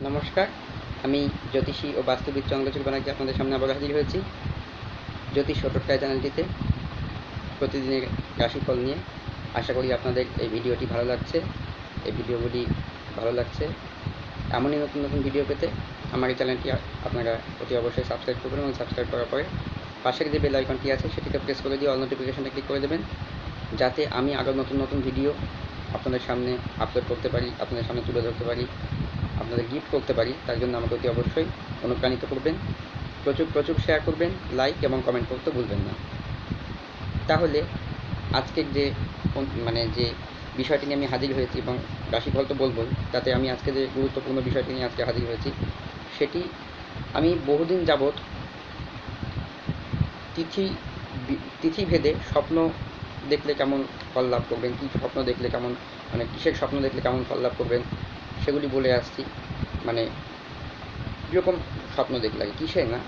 নমস্কার, আমি জ্যোতিষী ও বাস্তুবিদ চন্দ্রচূড় ব্যানার্জি আপনাদের সামনে আবার হাজির হয়েছি জ্যোতিষ চট্টোপাধ্যায় চ্যানেলটিতে প্রতিদিনের রাশিফল নিয়ে। আশা করি আপনাদের এই ভিডিওটি ভালো লাগছে। এই ভিডিওগুলি ভালো লাগছে এমনই নতুন নতুন ভিডিও পেতে আমার এই চ্যানেলটি আপনারা অতি অবশ্যই সাবস্ক্রাইব করবেন এবং সাবস্ক্রাইব করার পরে পাশের যে বেল আইকনটি আছে সেটিকে প্রেস করে দিয়ে অল নোটিফিকেশনটা ক্লিক করে দেবেন, যাতে আমি আরও নতুন নতুন ভিডিও আপনাদের সামনে আপলোড করতে পারি, আপনাদের সামনে তুলে ধরতে পারি, আপনাদের গিফট করতে পারি। তার জন্য আমাকে অতি অবশ্যই অনুপ্রাণিত করবেন, প্রচুর শেয়ার করবেন, লাইক এবং কমেন্ট করতে ভুলবেন না। তাহলে আজকের যে যে বিষয়টি নিয়ে আমি হাজির হয়েছি এবং রাশিফল তো বলবই, তাতে আমি আজকে যে গুরুত্বপূর্ণ বিষয়টি নিয়ে আজকে হাজির হয়েছি সেটি আমি বহুদিন যাবৎ তিথি ভেদে স্বপ্ন দেখলে কেমন ফল লাভ করবেন, কী স্বপ্ন দেখলে কেমন কিসের স্বপ্ন দেখলে কেমন ফল লাভ করবেন সেগুলি বলে আসছি। কীরকম স্বপ্ন দেখলে কিসের না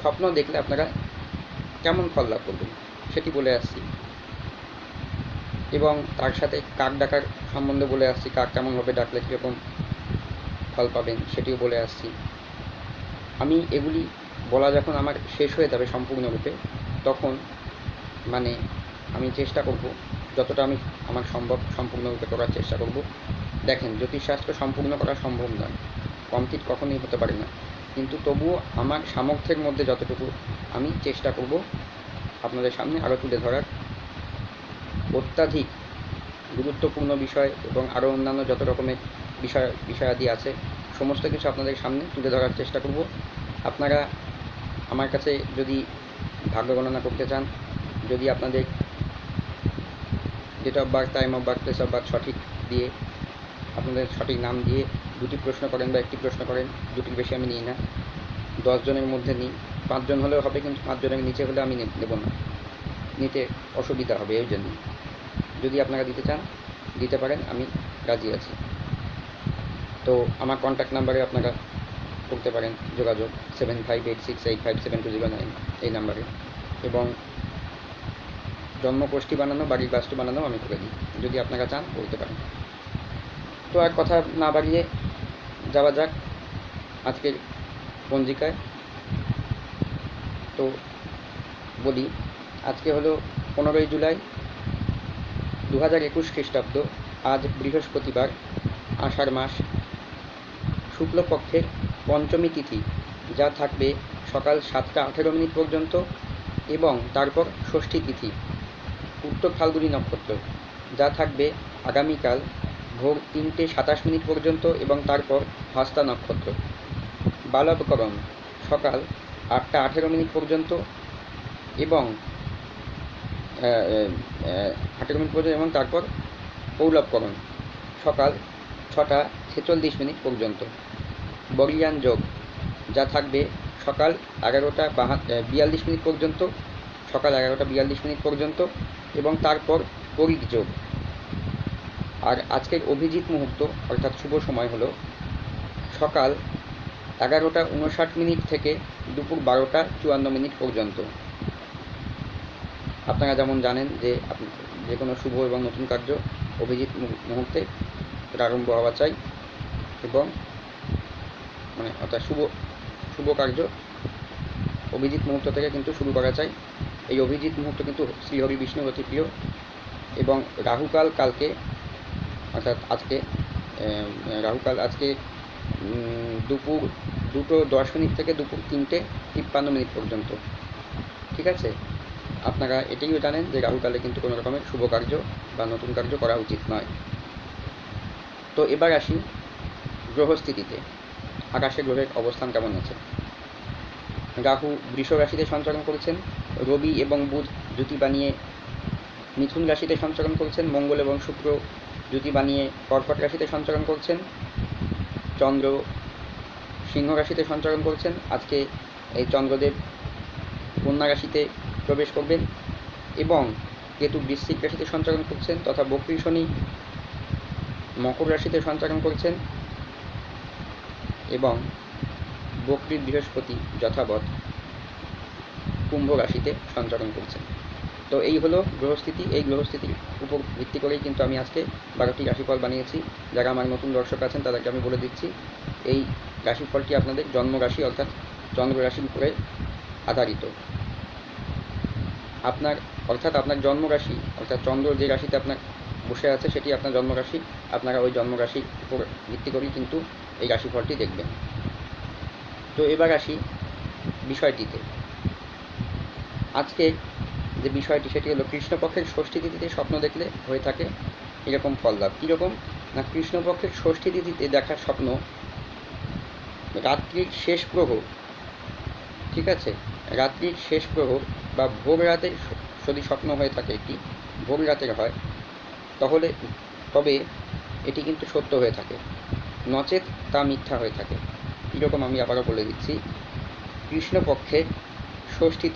স্বপ্ন দেখলে আপনারা কেমন ফল লাভ করবেন সেটি বলে আসছি, এবং তার সাথে কাক ডাকার সম্বন্ধে বলে আসছি, কাক কেমনভাবে ডাকলে কীরকম ফল পাবেন সেটিও বলে আসছি। আমি এগুলি বলা যখন আমার শেষ হয়ে যাবে সম্পূর্ণরূপে, তখন আমি চেষ্টা করব যতটা আমার সম্ভব সম্পূর্ণরূপে করার চেষ্টা করব। দেখেন, জ্যোতিষশাস্ত্র সম্পূর্ণ করা সম্ভব নয়, কমপ্লিট কখনোই হতে পারে না, কিন্তু তবুও আমার সামর্থ্যের মধ্যে যতটুকু আমি চেষ্টা করব আপনাদের সামনে আরও তুলে ধরার। অত্যাধিক গুরুত্বপূর্ণ বিষয় এবং আরও অন্যান্য যত রকমের বিষয়াদি আছে সমস্ত কিছু আপনাদের সামনে তুলে ধরার চেষ্টা করব। আপনারা আমার কাছে যদি ভাগ্য গণনা করতে চান, যদি আপনাদের date of birth, time of birth, place of birth সঠিক দিয়ে আপনাদের সঠিক নাম দিয়ে দুটি প্রশ্ন করেন বা একটি প্রশ্ন করেন, দুটির বেশি আমি নিই না, 10 জনের মধ্যে নিই। 5 জন হলেও হবে, কিন্তু 5 জনের নিচে হলে আমি নেব না, নিতে অসুবিধা হবে। এই জন্য যদি আপনারা দিতে চান দিতে পারেন, আমি রাজি আছি। তো আমার কন্ট্যাক্ট নাম্বারে আপনারা করতে পারেন যোগাযোগ, 7586857209 এই নাম্বারে, এবং জন্মকোষ্ঠী বানানো, বাড়ির বাস্তু বানানো আমি করে দিই, যদি আপনারা চান বলতে পারেন। তো আর কথা না বাড়িয়ে যাওয়া যাক আজকের পঞ্জিকায়। তো বলি, আজকে হলো 15ই জুলাই 2021 খ্রিস্টাব্দ। আজ বৃহস্পতিবার, আষাঢ় মাস, শুক্লপক্ষের পঞ্চমী তিথি, যা থাকবে সকাল 7টা 18 মিনিট পর্যন্ত, এবং তারপর ষষ্ঠী তিথি, উত্তর ফাল্গুনী নক্ষত্র, যা থাকবে আগামীকাল ভোর 3টে 27 মিনিট পর্যন্ত, এবং তারপর হস্তা নক্ষত্র। বালবকরণ সকাল 8টা 18 মিনিট পর্যন্ত এবং 18 মিনিট পর্যন্ত, এবং তারপর পৌলবকরণ সকাল 6টা 46 মিনিট পর্যন্ত। বরিয়ান যোগ, যা থাকবে সকাল 11টা 42 মিনিট পর্যন্ত, সকাল 11টা 42 মিনিট পর্যন্ত, এবং তারপর পরিক যোগ। আর আজকের অভিজিৎ মুহূর্ত অর্থাৎ শুভ সময় হলো সকাল 11টা 59 মিনিট থেকে দুপুর 12টা 54 মিনিট পর্যন্ত। আপনারা যেমন জানেন যে যে কোনো শুভ এবং নতুন কার্য অভিজিৎ মুহূর্তে প্রারম্ভ হওয়া চাই, এবং অর্থাৎ শুভ কার্য অভিজিৎ মুহূর্ত থেকে কিন্তু শুরু করা চাই। এই অভিজিৎ মুহূর্ত কিন্তু শ্রীহরি বিষ্ণুর অতি প্রিয়, এবং রাহুকাল কালকে অর্থাৎ আজকে আজকে দুপুর 2টো 10 মিনিট থেকে দুপুর 3টে 53 মিনিট পর্যন্ত। ঠিক আছে, আপনারা এটিও জানেন যে রাহুকালে কিন্তু কোনো রকমের শুভ কার্য বা নতুন কার্য করা উচিত নয়। তো এবার আসি গ্রহস্থিতিতে, আকাশে গ্রহের অবস্থান কেমন আছে। রাহু বৃষ রাশিতে সঞ্চারণ করেছেন, রবি এবং বুধ জুতি বানিয়ে মিথুন রাশিতে সঞ্চারণ করছেন, মঙ্গল এবং শুক্র জুতি বানিয়ে কর্কট রাশিতে সঞ্চারণ করছেন, চন্দ্র সিংহ রাশিতে সঞ্চারণ করছেন। আজকে এই চন্দ্রদেব কন্যা রাশিতে প্রবেশ করবেন, এবং কেতু বৃশ্চিক রাশিতে সঞ্চারণ করছেন, তথা বক্রী শনি মকর রাশিতে সঞ্চারণ করছেন, এবং বক্রী বৃহস্পতি যথাবৎ কুম্ভ রাশিতে সঞ্চারণ করছেন। তো এই হলো গ্রহস্থিতি। এই গ্রহস্থিতির উপর ভিত্তি করেই কিন্তু আমি আজকে 12টি রাশিফল বানিয়েছি। যারা আমার নতুন দর্শক আছেন তাদেরকে আমি বলে দিচ্ছি, এই রাশিফলটি আপনাদের জন্ম রাশি অর্থাৎ চন্দ্র রাশির উপরে আধারিত। আপনার জন্ম রাশি অর্থাৎ চন্দ্র যে রাশিতে আপনার বসে আছে সেটি আপনার জন্ম রাশি। আপনারা ওই জন্ম রাশির উপর ভিত্তি করেই কিন্তু এই রাশিফলটি দেখবেন। তো এবার আসি বিষয়টিতে। আজকে যে বিষয়টি সেটি হলো কৃষ্ণপক্ষের ষষ্ঠী তিথিতে স্বপ্ন দেখলে হয়ে থাকে এরকম ফল লাভ। কীরকম না, কৃষ্ণপক্ষের ষষ্ঠী তিথিতে দেখা স্বপ্ন রাত্রির শেষ প্রহর, ঠিক আছে, রাত্রির শেষ প্রহর বা ভোর রাতে যদি স্বপ্ন হয়ে থাকে, এটি ভোর রাতের হয়, তবে এটি কিন্তু সত্য হয়ে থাকে, নচেত তা মিথ্যা হয়ে থাকে। কীরকম আমি আবারও বলে দিচ্ছি, কৃষ্ণপক্ষের ষষ্ঠী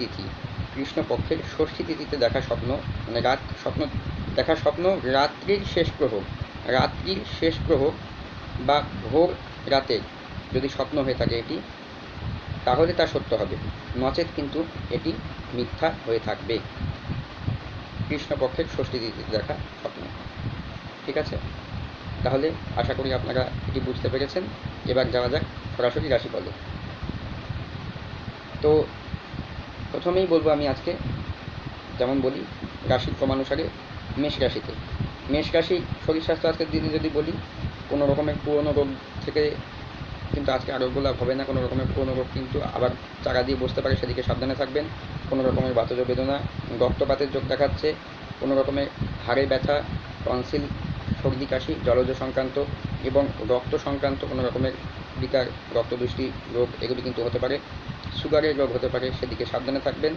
তিথিতে দেখা স্বপ্ন, মানে স্বপ্ন রাত্রির শেষ প্রহর বা ভোর রাতে যদি স্বপ্ন হয়ে থাকে এটি, তাহলে তা সত্য হবে, নচেত কিন্তু এটি মিথ্যা হয়ে থাকবে। কৃষ্ণপক্ষের ষষ্ঠী তিথিতে দেখা স্বপ্ন, ঠিক আছে? তাহলে আশা করি আপনারা এটি বুঝতে পেরেছেন। এবার যাওয়া যাক সরাসরি রাশিফলে। তো প্রথমেই বলবো আমি আজকে, যেমন বলি রাশির ক্রমানুসারে মেষ রাশি শরীর স্বাস্থ্য আজকের দিনে যদি বলি, কোনো রকমের পুরনো রোগ থেকে কিন্তু আজকে আরোগ্য লাভ হবে না। কোনো রকমের পুরনো রোগ কিন্তু আবার চাকা দিয়ে বসতে পারে, সেদিকে সাবধানে থাকবেন। কোনো রকমের বাতজ বেদনা, রক্তপাতের যোগ দেখাচ্ছে, কোনো রকমের হাড়ে ব্যথা, টনসিল, সর্দি কাশি, জলজ সংক্রান্ত এবং রক্ত সংক্রান্ত কোনো রকমের বিকার, রক্তদৃষ্টি রোগ এগুলি কিন্তু হতে পারে। সুগারের রোগ হতে পারে, সেদিকে সাবধানে থাকবেন।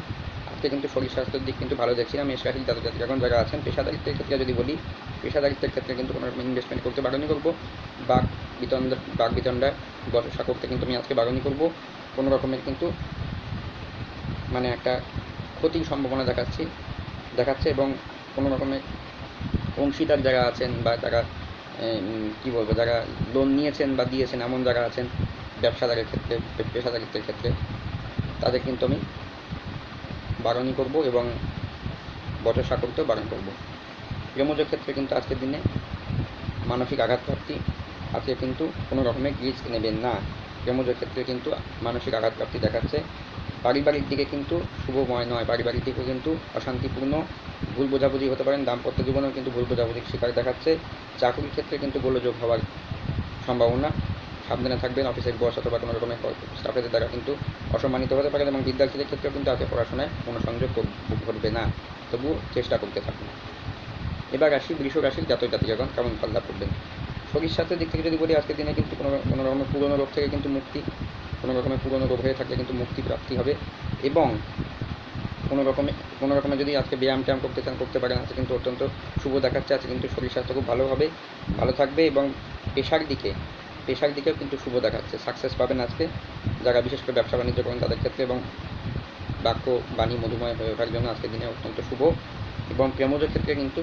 আজকে কিন্তু শরীর স্বাস্থ্যের দিক কিন্তু ভালো দেখছি না। মেষ রাশির জাতক এখন যারা আছেন, পেশাদারিত্বের ক্ষেত্রে যদি বলি, পেশাদারিত্বের ক্ষেত্রে কিন্তু কোনো রকম ইনভেস্টমেন্ট করতে বারণই করবো। বাক বিতণ্ডা বর্ষা করতে কিন্তু আমি আজকে বারণই করবো। কোনো রকমের কিন্তু মানে একটা ক্ষতির সম্ভাবনা দেখাচ্ছে এবং কোনো রকমের অংশীদার যারা আছেন বা যারা যারা লোন নিয়েছেন বা দিয়েছেন এমন যারা আছেন পেশাদারিত্বের ক্ষেত্রে, তাদের কিন্তু আমি বারণই করব এবং বচসা করতেও বারণ করব। প্রেমজের ক্ষেত্রে কিন্তু আজকের দিনে মানসিক আঘাতপ্রাপ্তি, আজকে কিন্তু কোনো রকমের রিস্ক নেবেন না। প্রেমজের ক্ষেত্রে কিন্তু মানসিক আঘাতপ্রাপ্তি দেখাচ্ছে। পারিবারিক দিকে কিন্তু শুভময় নয়, পারিবারিক দিকেও কিন্তু অশান্তিপূর্ণ, ভুল বোঝাবুঝি হতে পারেন। দাম্পত্য জীবনেও কিন্তু ভুল বোঝাবুঝির শিকার দেখাচ্ছে। চাকরির ক্ষেত্রে কিন্তু গোলযোগ হওয়ার সম্ভাবনা, সাবধানে থাকবেন। অফিসের বস অথবা কোনো রকমের স্টাফেদের দ্বারা কিন্তু অসম্মানিত হতে পারেন এবং বিদ্যার্থীদের ক্ষেত্রেও কিন্তু আজকে পড়াশোনায় মনোসংযোগ ঘটবে না, তবুও চেষ্টা করতে থাকুন। এবার আসি বৃষ রাশির জাতক জাতিকাগণ কেমন ফল লাভ করবেন। শরীর স্বাস্থ্যের দিক থেকে যদি বলি, আজকের দিনে কিন্তু কোনো রকমের পুরনো রোগ থেকে কিন্তু মুক্তি, কোনো রকমের পুরনো রোগ হয়ে থাকলে কিন্তু মুক্তি প্রাপ্তি হবে এবং কোনো রকমে যদি আজকে ব্যায়াম করতে চান করতে পারেন। আজকে কিন্তু অত্যন্ত শুভ দেখাচ্ছে। আজকে কিন্তু শরীর স্বাস্থ্য খুব ভালো থাকবে এবং পেশার দিকেও কিন্তু শুভ দেখাচ্ছে। সাকসেস পাবেন আজকে যারা বিশেষ করে ব্যবসা বাণিজ্য করেন তাদের ক্ষেত্রে, এবং বাণী মধুময় হয়ে ওঠার জন্য আজকের দিনে অত্যন্ত শুভ। এবং প্রেমজের ক্ষেত্রে কিন্তু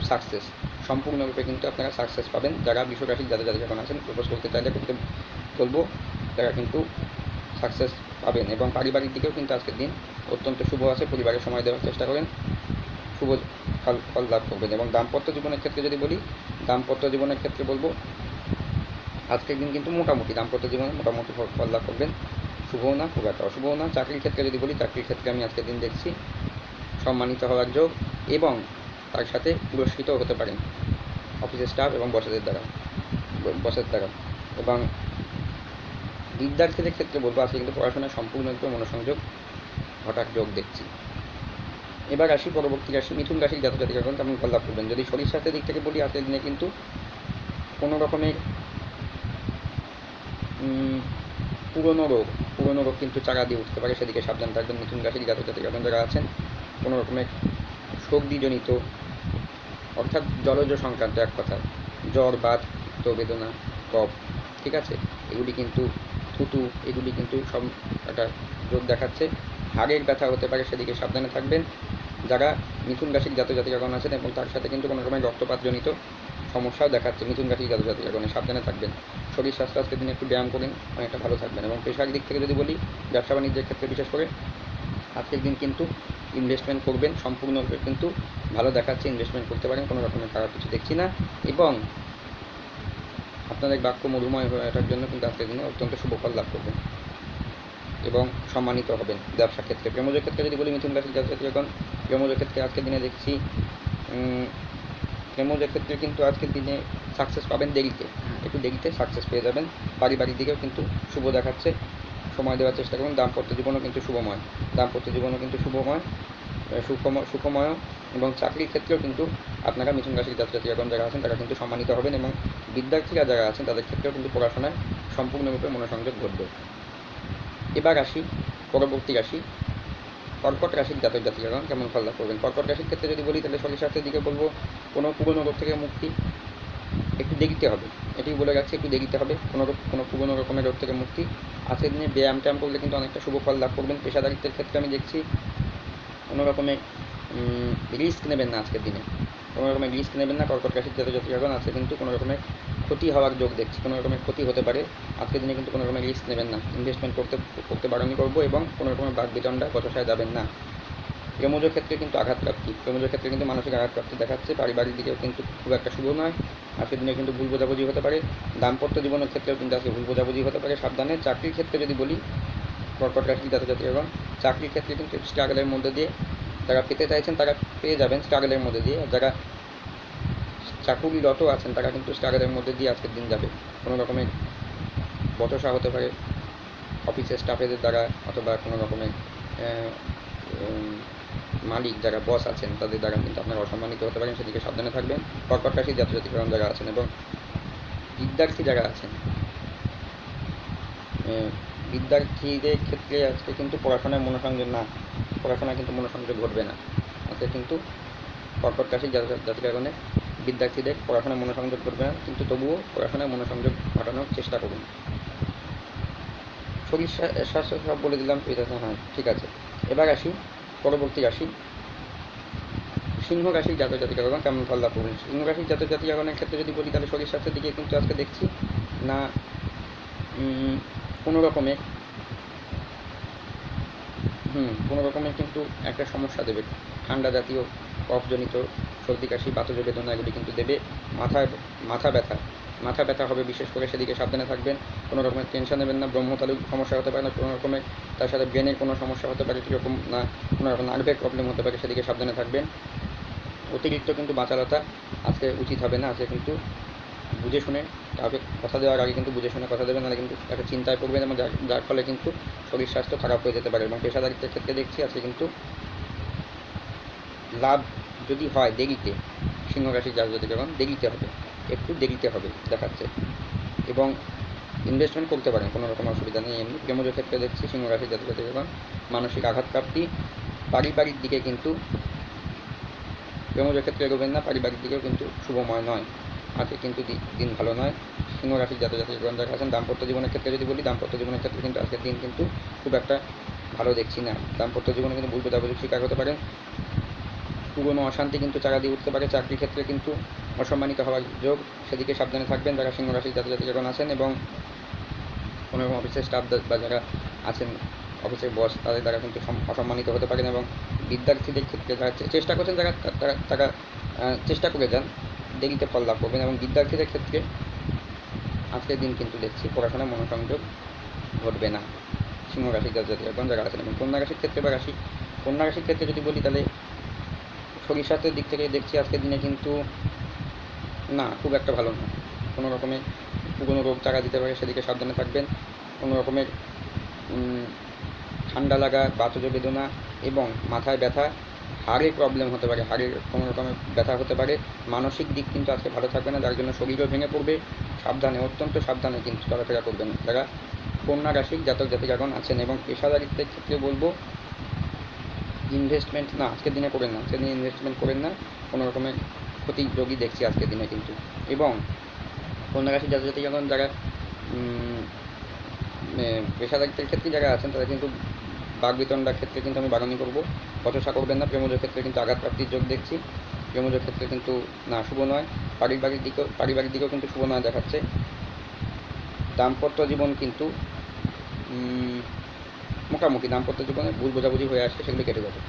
সম্পূর্ণরূপে কিন্তু আপনারা সাকসেস পাবেন। যারা বৃষ রাশির যাদের এখন আছেন, প্রপোজ করতে চাইলে করতে বলবো, তারা কিন্তু সাকসেস পাবেন। এবং পারিবারিক দিকেও কিন্তু আজকের দিন অত্যন্ত শুভ আছে। পরিবারের সময় দেওয়ার চেষ্টা করেন, শুভ ফল লাভ করবেন। এবং দাম্পত্য জীবনের ক্ষেত্রে যদি বলি, বলবো আজকের দিন কিন্তু দাম্পত্য জীবনে মোটামুটি ফল লাভ করবেন। শুভও না, খুব একটা অশুভও না। চাকরির ক্ষেত্রে যদি বলি, চাকরির ক্ষেত্রে আমি আজকের দিন দেখছি সম্মানিত হওয়ার যোগ এবং তার সাথে পুরস্কৃতও হতে পারেন অফিসের স্টাফ এবং বসের দ্বারা। এবং বিদ্যার্থীদের ক্ষেত্রে বলবো আজকে কিন্তু পড়াশোনায় সম্পূর্ণরূপে মনোসংযোগ ঘটার যোগ দেখছি। এবার আসি পরবর্তী রাশি মিথুন রাশির জাতক জাতিকাগণ কেমন ফল লাভ করবেন। যদি শরীর স্বাস্থ্যের দিক থেকে বলি, আজকের দিনে কিন্তু কোনো রকমের পুরনো রোগ কিন্তু চাকা দিয়ে উঠতে পারে, সেদিকে সাবধান থাকবেন। মিথুন রাশির জাতক জাতিকাগণ যারা আছেন, কোনো রকমের সর্দিজনিত অর্থাৎ জলজ সংক্রান্ত, এক কথায় জ্বর, বাত, পিত্ত বেদনা, কফ, ঠিক আছে, এগুলি কিন্তু থুতু, এগুলি কিন্তু সব একটা রোগ দেখাচ্ছে। হাড়ের ব্যথা হতে পারে, সেদিকে সাবধানে থাকবেন। যারা মিথুন রাশির জাতক জাতিকাগণ আছেন এবং তার সাথে কিন্তু কোনো রকমের রক্তপাতজনিত সমস্যাও দেখাচ্ছে, মিথুন রাশির জাতক জাতিকাগণে সাবধানে থাকবেন। শরীর স্বাস্থ্য আজকের দিনে একটু ব্যায়াম করেন, অনেকটা ভালো থাকবেন। এবং পেশার দিক থেকে যদি বলি, ব্যবসা বাণিজ্যের ক্ষেত্রে বিশেষ করে আজকের দিন কিন্তু ইনভেস্টমেন্ট করবেন, সম্পূর্ণরূপে কিন্তু ভালো দেখাচ্ছে। ইনভেস্টমেন্ট করতে পারেন, কোনো রকমের খারাপ কিছু দেখছি না। এবং আপনাদের বাক্য মধুময় হয়ে ওঠার জন্য কিন্তু আজকের দিনে অত্যন্ত শুভ ফল লাভ করবেন এবং সম্মানিত হবেন ব্যবসা ক্ষেত্রে। প্রেমজ ক্ষেত্রে যদি বলি মিথুন রাশির জাতকগণ, প্রেমজ ক্ষেত্রে আজকের দিনে দেখছি প্রেমজ ক্ষেত্রে কিন্তু আজকের দিনে সাকসেস পাবেন দেরিতে, একটু দেরিতে সাকসেস পেয়ে যাবেন। পারিবারিক দিকেও কিন্তু শুভ দেখাচ্ছে, সময় দেওয়ার চেষ্টা করুন। দাম্পত্য জীবনও কিন্তু শুভময়, সুখময় এবং চাকরির ক্ষেত্রেও কিন্তু আপনারা মিথুন রাশির জাতকগণ যারা আছেন তারা কিন্তু সম্মানিত হবেন এবং বিদ্যার্থীরা যারা আছেন তাদের ক্ষেত্রেও কিন্তু পড়াশোনায় সম্পূর্ণরূপে মনোসংযোগ ঘটবে। এবার আসি পরবর্তী রাশি কর্কট রাশির জাতকগণ কেমন ফল লাভ করবেন। কর্কট রাশির ক্ষেত্রে যদি বলি তাহলে শরীরস্বাস্থ্যের দিকে বলবো কোনো পুরনো রোগ থেকে মুক্তি, একটু দেরিতে হবে, এটি বলে রাখছি, একটু দেরিতে হবে কোনো পুরনো রকমের রোগ থেকে মুক্তি। আজকের দিনে ব্যায়াম ট্যায়াম করলে কিন্তু অনেকটা শুভ ফল লাভ করবেন। পেশাদারিত্বের ক্ষেত্রে আমি দেখছি কোনো রকমের রিস্ক নেবেন না, আজকের দিনে কোনো রকমের রিস্ক নেবেন না কর্কট রাশির জাতকগণ। আজকে কিন্তু কোনো রকমের ক্ষতি হওয়ার যোগ দেখছি, কোনো রকমের ক্ষতি হতে পারে আজকের দিনে, কিন্তু কোনো রকমের রিস্ক নেবেন না। ইনভেস্টমেন্ট করতে বারণই করবো এবং কোনো রকমের বাক বিতণ্ডা বচসায় যাবেন না। প্রেমজ ক্ষেত্রে কিন্তু আঘাতপ্রাপ্তি, প্রেমজ ক্ষেত্রে কিন্তু মানসিক আঘাতপ্রাপ্তি দেখাচ্ছে। পারিবারিক দিকেও কিন্তু খুব একটা শুভ নয়, আজকের দিনে কিন্তু ভুল বোঝাবুঝি হতে পারে। দাম্পত্য জীবনের ক্ষেত্রেও কিন্তু আজকে ভুল বোঝাবুঝি হতে পারে, সাবধানে। চাকরির ক্ষেত্রে যদি বলি কর্কট রাশির জাতকগণ, চাকরির ক্ষেত্রে কিন্তু স্ট্রাগলের মধ্যে দিয়ে যারা পেতে চাইছেন তারা পেয়ে যাবেন স্ট্রাগলের মধ্যে দিয়ে, যারা চাকুরিরত আছেন তারা কিন্তু স্ট্রাগলের মধ্যে দিয়ে আজকের দিন যাবে। কোনো রকমের বচসা হতে পারে অফিসের স্টাফেদের দ্বারা, অথবা কোনো রকমের মালিক যারা বস আছেন তাদের দ্বারা কিন্তু আপনারা অসম্মানিত হতে পারেন, সেদিকে সাবধানে থাকবেন। কর্কট রাশির জাতকগণ যারা আছেন এবং বিদ্যার্থী যারা আছেন, বিদ্যার্থীদের ক্ষেত্রে আজকে কিন্তু পড়াশোনায় মনোসংযোগ কিন্তু মনোসংযোগ ঘটবে না। আজকে কিন্তু কর্কট রাশির জাতকগণের বিদ্যার্থীদের পড়াশোনায় মনোসংযোগ ঘটবে না, কিন্তু তবুও পড়াশোনায় মনোসংযোগ ঘটানোর চেষ্টা করুন। শরীর স্বাস্থ্য সব বলে দিলাম, হ্যাঁ ঠিক আছে। এবার আসি পরবর্তী রাশি সিংহ রাশির জাতকগণ কেমন ফল লাভ করবেন। সিংহ রাশির জাতকগণের ক্ষেত্রে যদি বলি তাহলে শরীর স্বাস্থ্যের দিকে কিন্তু আজকে দেখছি না কোনো রকমের কিন্তু একটা সমস্যা দেবে। ঠান্ডা জাতীয় কফজনিত সর্দি কাশি বাতজ বেদনা এগুলি কিন্তু দেবে। মাথা ব্যথা হবে বিশেষ করে, সেদিকে সাবধানে থাকবেন। কোনো রকমের টেনশন নেবেন না। ব্রহ্মতালুক সমস্যা হতে পারে না কোনো রকমের, তার সাথে ব্রেনের কোনো সমস্যা হতে পারে, কীরকম না কোনো রকম নার্ভের প্রবলেম হতে পারে, সেদিকে সাবধানে থাকবেন। অতিরিক্ত কিন্তু বাচালতা আজকে উচিত হবে না। আজকে কিন্তু বুঝে শুনে, কাউকে কথা দেওয়ার আগে কিন্তু বুঝে শুনে কথা দেবেন, নাহলে কিন্তু একটা চিন্তায় পড়বেন এবং যার ফলে কিন্তু শরীর স্বাস্থ্য খারাপ হয়ে যেতে পারে। এবং পেশাদারিত্বের ক্ষেত্রে দেখছি আজকে কিন্তু লাভ যদি হয় দেরিতে, সিংহ রাশির জাতকগণ দেরিতে হবে, একটু দেরিতে হবে দেখাচ্ছে। এবং ইনভেস্টমেন্ট করতে পারেন, কোনো রকম অসুবিধা নেই। এমনি প্রেমজ ক্ষেত্রে দেখছি সিংহ রাশির জাতকগণ মানসিক আঘাতপ্রাপ্তি। পারিবারিক দিকে কিন্তু প্রেমজ ক্ষেত্রে এগোবেন না, পারিবারিক দিকেও কিন্তু শুভময় নয়। আজকে কিন্তু দিন ভালো নয় সিংহ রাশির জাতকগণ যারা আছেন। দাম্পত্য জীবনের ক্ষেত্রে যদি বলি, দাম্পত্য জীবনের ক্ষেত্রে কিন্তু আজকের দিন কিন্তু খুব একটা ভালো দেখছি না। দাম্পত্য জীবনে কিন্তু ভুল বোঝাবুঝির শিকার হতে পারেন, পুরনো অশান্তি কিন্তু চারা দিয়ে উঠতে পারে। চাকরির ক্ষেত্রে কিন্তু অসম্মানিত হওয়ার যোগ, সেদিকে সাবধানে থাকবেন যারা সিংহ রাশির জাতকগণ আছেন। এবং কোনো রকম অফিসের স্টাফ বা যারা আছেন অফিসের বস তাদের দ্বারা কিন্তু অসম্মানিত হতে পারেন। এবং বিদ্যার্থীদের ক্ষেত্রে যারা চেষ্টা করছেন তারা চেষ্টা করে যান, দেরিতে ফল লাভ করবেন। এবং বিদ্যার্থীদের ক্ষেত্রে আজকের দিন কিন্তু দেখছি পড়াশোনায় মনোসংযোগ ঘটবে না সিংহ রাশির জাতকগণ যারা আছেন। এবং কন্যা রাশির ক্ষেত্রে বা কন্যা রাশির ক্ষেত্রে যদি বলি তাহলে শরীর স্বাস্থ্যের দিক থেকে দেখছি আজকের দিনে কিন্তু না, খুব একটা ভালো না। কোনো রকমের পুরনো রোগ চাকা দিতে পারে, সেদিকে সাবধানে থাকবেন। কোনো রকমের ঠান্ডা লাগা, বাতজ বেদনা এবং মাথায় ব্যথা, হাড়ের প্রবলেম হতে পারে, হাড়ের কোনো রকমের ব্যথা হতে পারে। মানসিক দিক কিন্তু আজকে ভালো থাকবে না, যার জন্য শরীরও ভেঙে পড়বে। সাবধানে, অত্যন্ত সাবধানে কিন্তু চলাফেরা করবেন যারা কন্যা রাশির জাতকগণ আছেন। এবং পেশাদারিত্বের ক্ষেত্রে বলবো ইনভেস্টমেন্ট না, আজকের দিনে করেন না, আজকের দিনে ইনভেস্টমেন্ট করেন না, কোনো রকমের ক্ষতির যোগই দেখছি আজকের দিনে কিন্তু। এবং কন্যা রাশির জাতকগণ যারা পেশাদারিত্বের ক্ষেত্রে যারা আছেন তারা কিন্তু বাগবিতণ্ডার ক্ষেত্রে কিন্তু আমি বারণই করবো, বচসা করবেন না। প্রেমজ ক্ষেত্রে কিন্তু আঘাতপ্রাপ্তির যোগ দেখছি, প্রেমজ ক্ষেত্রে কিন্তু না, শুভ নয়। পারিবারিক দিকেও কিন্তু শুভ নয় দেখাচ্ছে। দাম্পত্য জীবন কিন্তু মোটামুটি, দাম্পত্য জীবনে ভুল বোঝাবুঝি হয়ে আসছে, সেগুলো কেটে যাবে।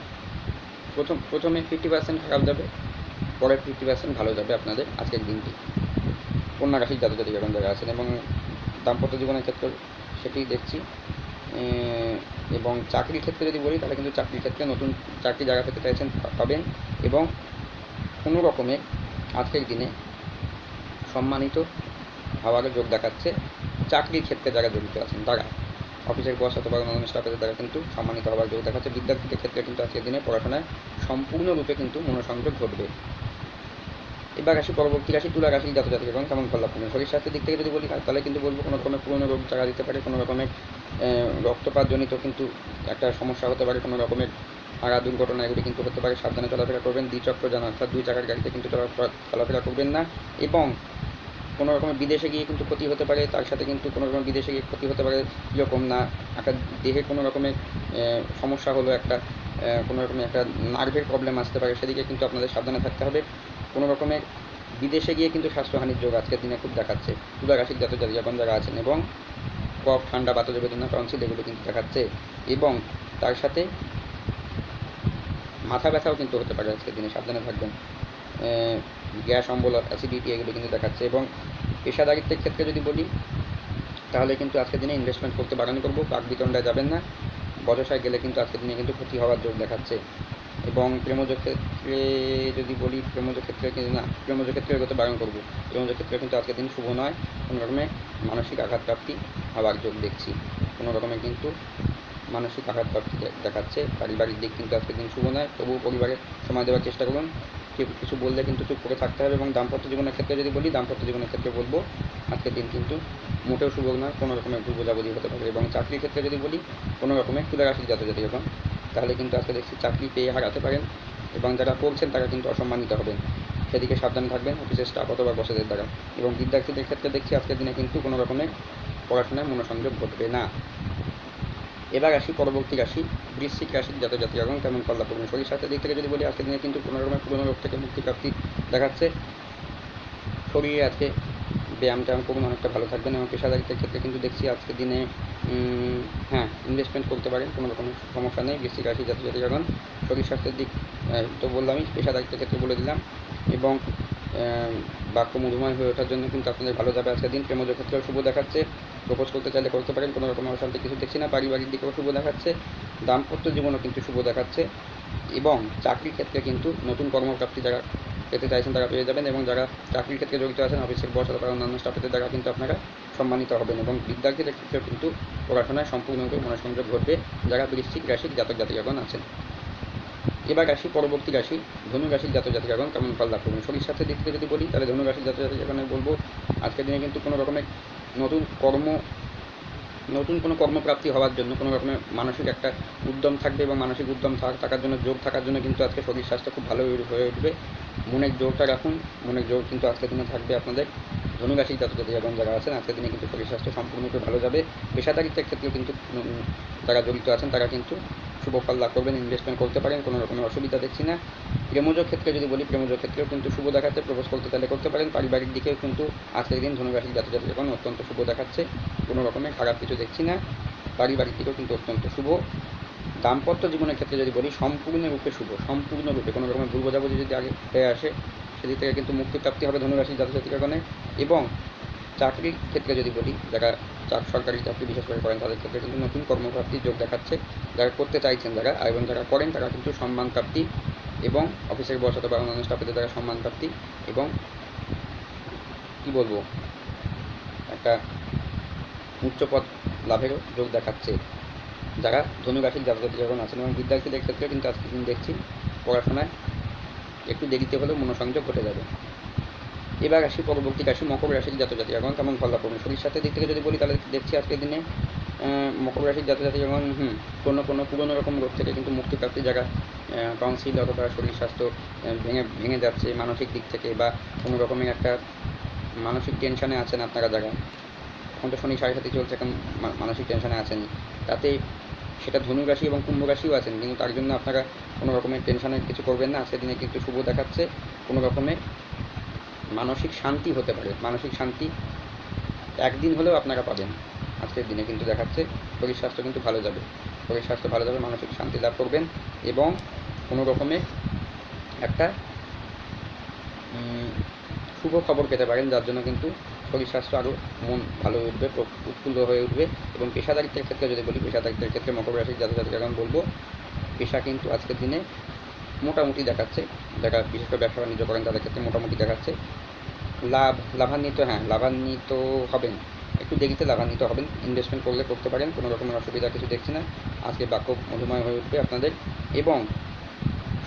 প্রথমে 50% খারাপ যাবে, পরে 50% ভালো যাবে আপনাদের আজকের দিনটি। কন্যা রাশির জাতক জাতিকাগণ যারা আছেন, এবং দাম্পত্য জীবনের ক্ষেত্রে সেটি দেখছি। এবং চাকরির ক্ষেত্রে যদি বলি তাহলে কিন্তু চাকরির ক্ষেত্রে নতুন চাকরি জায়গা পেতে চাইছেন, পাবেন, এবং কোনো রকমের আজকের দিনে সম্মানিত হওয়ার যোগ দেখাচ্ছে। চাকরির ক্ষেত্রে যারা জড়িত আছেন তারা, অফিসের বস অথবা অন্যান্য স্টাফের দ্বারা কিন্তু সম্মানিত হওয়ার যোগ দেখাচ্ছে। বিদ্যার্থীদের ক্ষেত্রে কিন্তু আজকের দিনে পড়াশোনায় সম্পূর্ণরূপে কিন্তু মনোসংযোগ ঘটবে। এবার আসি পরবর্তী রাশি তুলা রাশি জাতক জাতিকাগণ কেমন ফল লাভ করবেন। শরীর স্বাস্থ্যের দিক থেকে যদি বলি তাহলে কিন্তু বলবো কোনো রকমের পুরনো রোগ দেখা দিতে পারে, কোনো রকমের রক্তপাতজনিত কিন্তু একটা সমস্যা হতে পারে, কোনো রকমের আগা দুর্ঘটনা এগুলি কিন্তু হতে পারে। সাবধানে চলাফেরা করবেন। দ্বিচক্র যান অর্থাৎ 2 চাকার গাড়িতে কিন্তু চলাফেরা করবেন না, এবং কোনো রকমের বিদেশে গিয়ে কিন্তু ক্ষতি হতে পারে। তার সাথে কিন্তু কোনো রকম বিদেশে গিয়ে ক্ষতি হতে পারে কীরকম না, একটা দেহে কোনো রকমের সমস্যা হলো, একটা কোনো রকমের একটা নার্ভের প্রবলেম আসতে পারে, সেদিকে কিন্তু আপনাদের সাবধানে থাকতে হবে। কোনো রকমের বিদেশে গিয়ে কিন্তু স্বাস্থ্যহানির যোগ আজকের দিনে খুব দেখাচ্ছে তুলা রাশির জাতক জাতিকাগণ যারা আছেন, এবং কফ, ঠান্ডা, বাতাস বেদনা, টনসিল এগুলো কিন্তু দেখাচ্ছে, এবং তার সাথে মাথা ব্যথাও কিন্তু হতে পারে আজকের দিনে, সাবধানে থাকবেন। গ্যাস, অম্বল, অ্যাসিডিটি এগুলো কিন্তু দেখাচ্ছে। এবং পেশাদারিত্বের ক্ষেত্রে যদি বলি তাহলে কিন্তু আজকের দিনে ইনভেস্টমেন্ট করতে বারণ করবো। বাকবিতণ্ডায় যাবেন না, বচসায় গেলে কিন্তু আজকের দিনে কিন্তু ক্ষতি হওয়ার যোগ দেখাচ্ছে। এবং প্রেমজ ক্ষেত্রে যদি বলি প্রেমজ ক্ষেত্রে এগোতে বারণ করবো। প্রেমজ ক্ষেত্রে কিন্তু আজকের দিন শুভ নয়, কোনো রকমের মানসিক আঘাতপ্রাপ্তি হওয়ার যোগ দেখছি, কোনো রকমের কিন্তু মানসিক আঘাতপ্রাপ্তি দেখাচ্ছে। পারিবারিক দিক কিন্তু আজকের দিন শুভ নয়, তবুও পরিবারে সময় দেওয়ার চেষ্টা করুন। কেউ কিছু বললে কিন্তু চুপ করে থাকতে হবে। এবং দাম্পত্য জীবনের ক্ষেত্রে যদি বলি দাম্পত্য জীবনের ক্ষেত্রে বলবো আজকের দিন কিন্তু মোটেও শুভ নয়, কোনো রকমের ভুল বোঝাবুঝি হতে পারে। এবং চাকরির ক্ষেত্রে যদি বলি কোনো রকমের তুলা রাশির জাতক জাতিকাগণ তাহলে কিন্তু আজকে দেখছি চাকরি পেয়ে হারাতে পারেন, এবং যারা পড়ছেন তারা কিন্তু অসম্মানিত হবেন, সেদিকে সাবধানে থাকবেন অফিসের স্টাফ অথবা বসেদের দ্বারা। এবং বিদ্যার্থীদের ক্ষেত্রে দেখছি আজকের দিনে কিন্তু কোনো রকমের পড়াশোনায় মনোসংযোগ ঘটবে না। এবার আসি পরবর্তী রাশি বৃশ্চিক রাশির জাতক জাতিকাগণ কেমন ফল লাভ করবেন। শরীর স্বাস্থ্যের দিক থেকে যদি বলি আজকের দিনে কিন্তু কোনো রকমের পুরনো রোগ থেকে মুক্তিপ্রাপ্তি দেখাচ্ছে। শরীরে আজকে ব্যায়াম ট্যায়াম করুন, অনেকটা ভালো থাকবেন। এবং পেশাদারিত্বের ক্ষেত্রে কিন্তু দেখছি আজকের দিনে ইনভেস্টমেন্ট করতে পারেন, কোনো রকমের সমস্যা নেই। বৃশ্চিক রাশির জাতক জাতিকাগণ শরীর স্বাস্থ্যের দিক তো বললামই, পেশাদারিত্বের ক্ষেত্রে বলে দিলাম। এবং বাক্য মধুময় হয়ে ওঠার জন্য কিন্তু আপনাদের ভালো যাবে আজকের দিন। প্রেমজ ক্ষেত্রেও শুভ দেখাচ্ছে, প্রপোজ করতে চাইলে করতে পারেন, কোনো রকম অশান্তি কিছু দেখছি না। পারিবারিক দিকেও শুভ দেখাচ্ছে, দাম্পত্য জীবনও কিন্তু শুভ দেখাচ্ছে। এবং চাকরির ক্ষেত্রে কিন্তু নতুন কর্মপ্রাপ্তি যারা পেতে চাইছেন তারা পেয়ে যাবেন। এবং যারা চাকরির ক্ষেত্রে জড়িত আছেন অফিসের বস অথবা অন্যান্য স্টাফের দ্বারা কিন্তু আপনারা সম্মানিত হবেন। এবং বিদ্যার্থীদের ক্ষেত্রেও কিন্তু পড়াশোনায় সম্পূর্ণরূপে মনোসংযোগ ঘটবে যারা বৃশ্চিক রাশির জাতক জাতিকাগণ আছেন। এবার আসি পরবর্তী রাশি ধনু রাশির জাতক জাতিকাগণ কেমন ফল লাভ করবেন। শরীর স্বাস্থ্যের দিক থেকে যদি বলি তাহলে ধনু রাশির জাতক জাতিকাগণের বলবো আজকের দিনে কিন্তু কোনো রকমের নতুন কোনো কর্মপ্রাপ্তি হওয়ার জন্য কোনো রকমের মানসিক একটা উদ্যম থাকবে, এবং মানসিক উদ্যম থাকার জন্য যোগ থাকার জন্য কিন্তু আজকে শরীর স্বাস্থ্য খুব ভালো হয়ে উঠবে। মনের জোরটা রাখুন, মনের জোর কিন্তু আজকের দিনে থাকবে আপনাদের। ধনু রাশির জাতক জাতিকাগণ যারা আছেন আজকের দিনে কিন্তু শরীর স্বাস্থ্য সম্পূর্ণরূপে ভালো যাবে। পেশাদারিত্বের ক্ষেত্রেও কিন্তু যারা জড়িত আছেন তারা কিন্তু শুভ ফল লাভ করবেন, ইনভেস্টমেন্ট করতে পারেন, কোনো রকমের অসুবিধা দেখছি না। প্রেমজ ক্ষেত্রে যদি বলি প্রেমজ ক্ষেত্রেও কিন্তু শুভ দেখাচ্ছে, প্রপোজ করতে চাইলে করতে পারেন। পারিবারিক দিকেও কিন্তু আজকের দিন ধনু রাশির জাতক জাতিকাগণ অত্যন্ত শুভ দেখাচ্ছে, কোনো রকমের খারাপ কিছু দেখছি না। পারিবারিক দিকেও কিন্তু অত্যন্ত শুভ। দাম্পত্য জীবনের ক্ষেত্রে যদি বলি সম্পূর্ণরূপে শুভ, সম্পূর্ণরূপে কোনো রকমের ভুল বোঝাবুঝি যদি আগে হয়ে আসে সেদিক থেকে কিন্তু মুক্তিপ্রাপ্তি হবে ধনু রাশির জাতক জাতিকাগণের। এবং চাকরির ক্ষেত্রে যদি বলি যারা সরকারি চাকরি বিশেষ করে করেন তাদের ক্ষেত্রে কিন্তু নতুন কর্মপ্রাপ্তির যোগ দেখাচ্ছে। যারা করতে চাইছেন এবং যারা করেন তারা কিন্তু সম্মান প্রাপ্তি, এবং অফিসের বস অথবা অন্যান্য স্টাফেদের দ্বারা সম্মান প্রাপ্তি, এবং কী বলবো একটা উচ্চপদ লাভেরও যোগ দেখাচ্ছে যারা ধনু রাশির জাতক জাতিকাগণ আছেন। এবং বিদ্যার্থীদের ক্ষেত্রে কিন্তু আজকে দিন দেখছি পড়াশোনায় একটু দেরিতে হলেও মনোসংযোগ ঘটে যাবে। এবার আসি পরবর্তী রাশি মকর রাশির জাতক জাতিকাগণ কেমন ফল লাভ করবেন। শরীর স্বাস্থ্যের দিক থেকে যদি বলি তাহলে দেখছি আজকের দিনে মকর রাশির জাতক জাতিকাগণ কোনো পুরনো রকম রোগ থেকে কিন্তু মুক্তিপ্রাপ্তি, যারা টনসিল অথবা শরীর স্বাস্থ্য ভেঙে যাচ্ছে মানসিক দিক থেকে, বা কোনো রকমের একটা মানসিক টেনশনে আছেন আপনারা, যারা এখন তো শনি 7.5 চলছে, এখন মানসিক টেনশনে আছেন, তাতে সেটা ধনু রাশি এবং কুম্ভ রাশিও আছেন, কিন্তু তার জন্য আপনারা কোনো রকমের টেনশনের কিছু করবেন না। আজকের দিনে কিন্তু শুভ দেখাচ্ছে, কোনো রকমের মানসিক শান্তি হতে পারে, মানসিক শান্তি একদিন হলেও আপনারা পাবেন আজকের দিনে কিন্তু দেখাচ্ছে। শরীর স্বাস্থ্য কিন্তু ভালো যাবে, শরীর স্বাস্থ্য ভালো যাবে, মানসিক শান্তি লাভ করবেন, এবং কোনো রকমের একটা শুভ খবর পেতে পারেন, যার জন্য কিন্তু শরীর স্বাস্থ্য আরও মন ভালো হয়ে উঠবে, উৎফুল্ল হয়ে উঠবে। এবং পেশাদারিত্বের ক্ষেত্রে যদি বলি, পেশাদারিত্বের ক্ষেত্রে মকর রাশির জাতক-জাতিকা এখন বলবো পেশা কিন্তু আজকের দিনে মোটামুটি দেখাচ্ছে, যারা বিশেষ করে ব্যবসা বাণিজ্য করেন তাদের ক্ষেত্রে মোটামুটি দেখাচ্ছে। লাভান্বিত হবেন, একটু দেরিতে লাভান্বিত হবেন। ইনভেস্টমেন্ট করলে করতে পারেন, কোনো রকমের অসুবিধা কিছু দেখছি না। আজকে বাক্য মধুময় হয়ে উঠবে আপনাদের এবং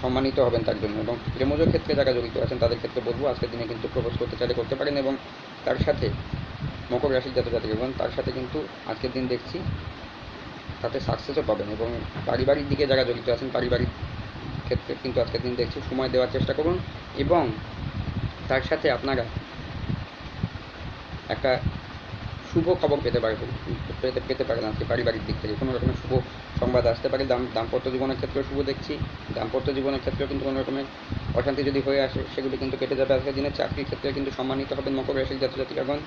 সম্মানিত হবেন তার জন্য। এবং প্রেমজ ক্ষেত্রে যারা জড়িত আছেন তাদের ক্ষেত্রে বলবো আজকের দিনে কিন্তু প্রপোজ করতে চাইলে করতে পারেন। এবং তার সাথে মকর রাশির জাতক-জাতিকা এবং তার সাথে কিন্তু আজকের দিন দেখছি তাতে সাকসেসও পাবেন। এবং পারিবারিক দিকে যারা জড়িত আছেন পারিবারিক ক্ষেত্রে কিন্তু আজকের দিন দেখছি সময় দেওয়ার চেষ্টা করুন। এবং তার সাথে আপনারা একটা শুভ খবর পেতে পারেন আজকে পারিবারিক দিক থেকে। কোনো রকমের শুভ সংবাদ আসতে পারে। দাম্পত্য জীবনের ক্ষেত্রেও শুভ দেখছি। দাম্পত্য জীবনের ক্ষেত্রেও কিন্তু কোনো রকমের অশান্তি যদি হয়ে আসে সেগুলি কিন্তু কেটে যাবে আজকের দিনে। চাকরির ক্ষেত্রে কিন্তু সম্মানিত হবেন মকর রাশির জাতক-জাতিকাগণ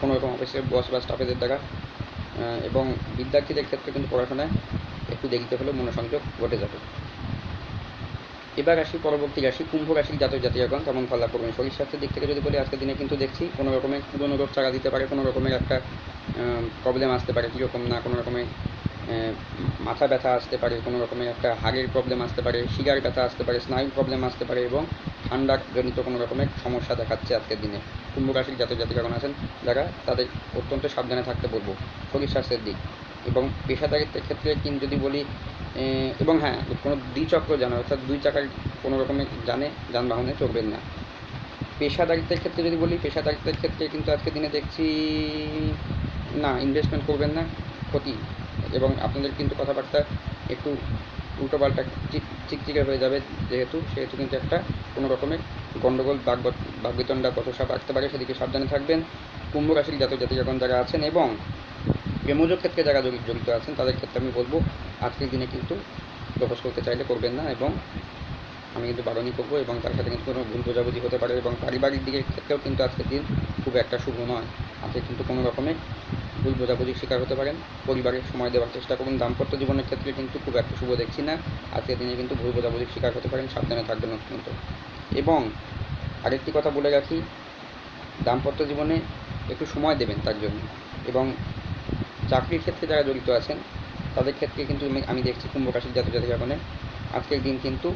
কোনো রকম অফিসের বস বা স্টাফেদের দ্বারা। এবং বিদ্যার্থীদের ক্ষেত্রে কিন্তু পড়াশোনায় একটু দেরিতে হলেও মনোসংযোগ ঘটে যাবে। এবার আসি পরবর্তী রাশি কুম্ভ রাশির জাতক-জাতিকাগণ কেমন ফল লাভ করবেন। শরীর স্বাস্থ্যের দিক থেকে যদি বলি আজকের দিনে কিন্তু দেখছি কোনো রকমের পুরনো রোগ চাকা দিতে পারে, কোনো রকমের একটা প্রবলেম আসতে পারে, কীরকম না কোনো রকমের মাথা ব্যথা আসতে পারে, কোনো রকমের একটা হাড়ের প্রবলেম আসতে পারে, শিরার ব্যথা আসতে পারে, স্নায়ুর প্রবলেম আসতে পারে এবং ঠান্ডাজনিত কোনো রকমের সমস্যা দেখাচ্ছে আজকের দিনে। কুম্ভ রাশির জাতক-জাতিকাগণ আছেন যারা তাদের অত্যন্ত সাবধানে থাকতে বলবো শরীর স্বাস্থ্যের দিক। এবং পেশাদারিত্বের ক্ষেত্রে কিন্তু যদি বলি এবং হ্যাঁ, কোনো দ্বিচক্র যান অর্থাৎ দুই চাকার কোনো রকমের যানবাহনে চড়বেন না। পেশাদারিত্বের ক্ষেত্রে যদি বলি পেশাদারিত্বের ক্ষেত্রে কিন্তু আজকের দিনে দেখছি না, ইনভেস্টমেন্ট করবেন না, ক্ষতি। এবং আপনাদের কিন্তু কথাবার্তা একটু উল্টোপাল্টা চিকচিকে হয়ে যাবে, সেহেতু কিন্তু একটা কোনো রকমের গণ্ডগোল বাগবিতণ্ডা বচসা বাড়তে পারে, সেদিকে সাবধানে থাকবেন। কুম্ভ রাশির জাতক-জাতিকাগণ যারা আছেন এবং প্রেমজ ক্ষেত্রে যারা জড়িত আছেন তাদের ক্ষেত্রে আমি বলবো আজকের দিনে কিন্তু প্রপোজ করতে চাইলে করবেন না এবং আমি কিন্তু বারণই করবো। এবং তার সাথে কিন্তু কোনো ভুল বোঝাবুঝি হতে পারে। এবং পারিবারিক দিকের ক্ষেত্রেও কিন্তু আজকের দিন খুব একটা শুভ নয়, আজকে কিন্তু কোনো রকমের ভুল বোঝাবুঝির শিকার হতে পারেন। পরিবারের সময় দেওয়ার চেষ্টা করুন। দাম্পত্য জীবনের ক্ষেত্রে কিন্তু খুব একটা শুভ দেখছি না, আজকের দিনে কিন্তু ভুল বোঝাবুঝির শিকার হতে পারেন, সাবধানে থাকবেন অত্যন্ত। এবং আরেকটি কথা বলে রাখি, দাম্পত্য জীবনে একটু সময় দেবেন তার জন্য। এবং চাকরির ক্ষেত্রে যারা জড়িত আছেন তাদের ক্ষেত্রে কিন্তু আমি দেখছি কুম্ভ রাশির জাতক-জাতিকাগণে আজকের দিন কিন্তু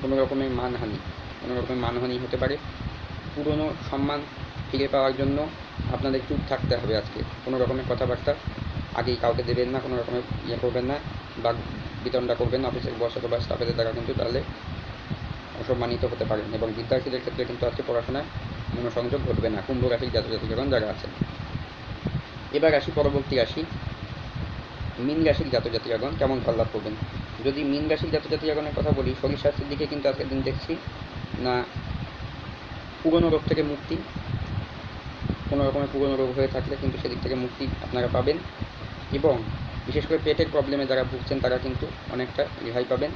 কোনো রকমের মানহানি হতে পারে। পুরনো সম্মান ফিরে পাওয়ার জন্য আপনাদের চুপ থাকতে হবে আজকে। কোনো রকমের কথাবার্তা আগেই কাউকে দেবেন না, কোনো রকমের করবেন না, বা বিতণ্ডা করবেন না অফিসের বস অথবা স্টাফেদের দ্বারা, কিন্তু তাহলে অসম্মানিত হতে পারেন। এবং বিদ্যার্থীদের ক্ষেত্রে কিন্তু আজকে পড়াশোনায় মনোসংযোগ ঘটবে না কুম্ভ রাশির জাতক-জাতিকাগণ যারা আছেন। এবার আসি পরবর্তী রাশি মীন রাশির জাতক-জাতিকাগণ কেমন ফল লাভ করবেন। যদি মীন রাশির জাতক-জাতিকাগণের কথা বলি শরীর স্বাস্থ্যের দিকে কিন্তু আজকের দিন দেখছি না পুরনো রোগ থেকে মুক্তি। কোনো রকমের পুরনো রোগ হয়ে থাকলে কিন্তু সেদিক থেকে মুক্তি আপনারা পাবেন। এবং বিশেষ করে পেটের প্রবলেমে যারা ভুগছেন তারা কিন্তু অনেকটা রেহাই পাবেন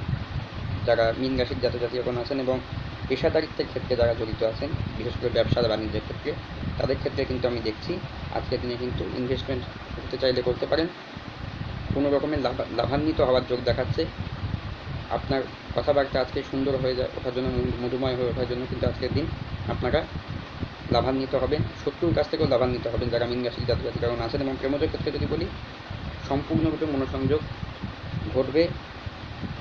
যারা মীন রাশির জাতক-জাতিকাগণ আছেন। এবং পেশাদারিত্বের ক্ষেত্রে যারা জড়িত আছেন বিশেষ করে ব্যবসা বাণিজ্যের ক্ষেত্রে তাদের ক্ষেত্রে কিন্তু আমি দেখছি আজকের দিনে কিন্তু ইনভেস্টমেন্ট করতে চাইলে করতে পারেন। কোনো রকমের লাভান্বিত হওয়ার যোগ দেখাচ্ছে। আপনার কথাবার্তা আজকে সুন্দর হয়ে ওঠার জন্য, মধুময় হয়ে ওঠার জন্য কিন্তু আজকের দিন আপনারা লাভান্বিত হবেন, শত্রুর কাছ থেকেও লাভান্বিত হবেন যারা মীন রাশির জাতক-জাতিকাগণ আছেন। এবং প্রেমজ ক্ষেত্রে যদি বলি সম্পূর্ণরূপে মনোসংযোগ ঘটবে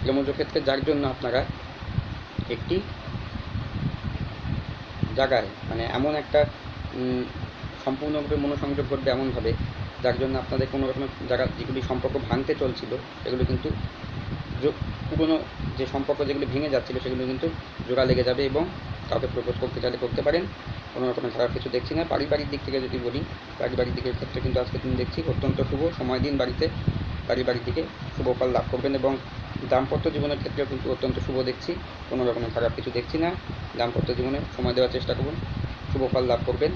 প্রেমজ ক্ষেত্রে, যার জন্য আপনারা একটি জায়গায় মানে এমন একটা সম্পূর্ণরূপে মনোসংযোগ ঘটবে এমনভাবে যার জন্য আপনাদের কোনো রকমের জায়গা যেগুলি সম্পর্ক ভাঙতে চলছিল সেগুলো কিন্তু পুরনো যে সম্পর্ক যেগুলি ভেঙে যাচ্ছিলো সেগুলো কিন্তু জোড়া লেগে যাবে। এবং কাউকে প্রপোজ করতে চাইলে করতে পারেন, কোনো রকমের খারাপ কিছু দেখছি না। পারিবারিক দিক থেকে যদি বলি পারিবারিক দিকের ক্ষেত্রে কিন্তু আজকে দিন দেখছি অত্যন্ত শুভ সময় দিন বাড়িতে পারিবারিক দিকে শুভ ফল লাভ করবেন। এবং দাম্পত্য জীবনের ক্ষেত্রেও কিন্তু অত্যন্ত শুভ দেখছি, কোনো রকমের খারাপ কিছু দেখছি না। দাম্পত্য জীবনে সময় দেওয়ার চেষ্টা করুন, শুভ ফল লাভ করবেন।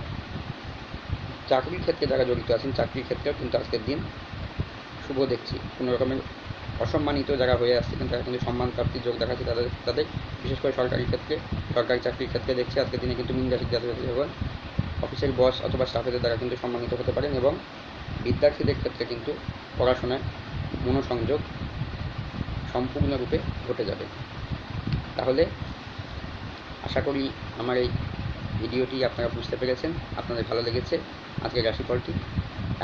চাকরির ক্ষেত্রে যারা জড়িত আছেন চাকরির ক্ষেত্রেও কিন্তু আজকের দিন শুভ দেখছি। কোনো রকমের অসম্মানিত যারা হয়ে আসছিলেন তারা কিন্তু সম্মান প্রাপ্তির যোগ দেখাচ্ছে তাদের বিশেষ করে সরকারি চাকরির ক্ষেত্রে দেখছি আজকের দিনে কিন্তু মীন রাশির জাতক-জাতিকাগণ অফিসের বস অথবা স্টাফেদের দ্বারা কিন্তু সম্মানিত হতে পারেন। এবং বিদ্যার্থীদের ক্ষেত্রে কিন্তু পড়াশোনায় মনোসংযোগ সম্পূর্ণরূপে ঘটে যাবে। তাহলে আশা করি আমার এই ভিডিওটি আপনারা বুঝতে পেরেছেন, আপনাদের ভালো লেগেছে আজকের রাশিফলটি।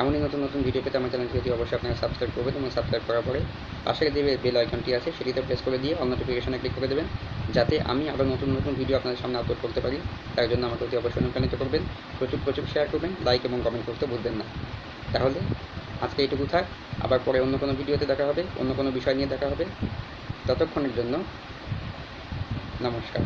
এমনই নতুন নতুন ভিডিও পেতে আমার চ্যানেলটি অবশ্যই আপনারা সাবস্ক্রাইব করবেন এবং সাবস্ক্রাইব করার পরে পাশের যে বেল আইকনটি আছে সেটিতে প্রেস করে দিয়ে অল নোটিফিকেশনে ক্লিক করে দেবেন, যাতে আমি আরও নতুন নতুন ভিডিও আপনাদের সামনে আপলোড করতে পারি। তার জন্য আমাকে অবশ্যই অনুপ্রাণিত করবেন, প্রচুর শেয়ার করবেন, লাইক এবং কমেন্ট করতে ভুলবেন না। তাহলে আজকে এইটুকু থাক, আবার পরে অন্য কোনো ভিডিওতে দেখা হবে, অন্য কোনো বিষয় নিয়ে দেখা হবে। ততক্ষণের জন্য নমস্কার।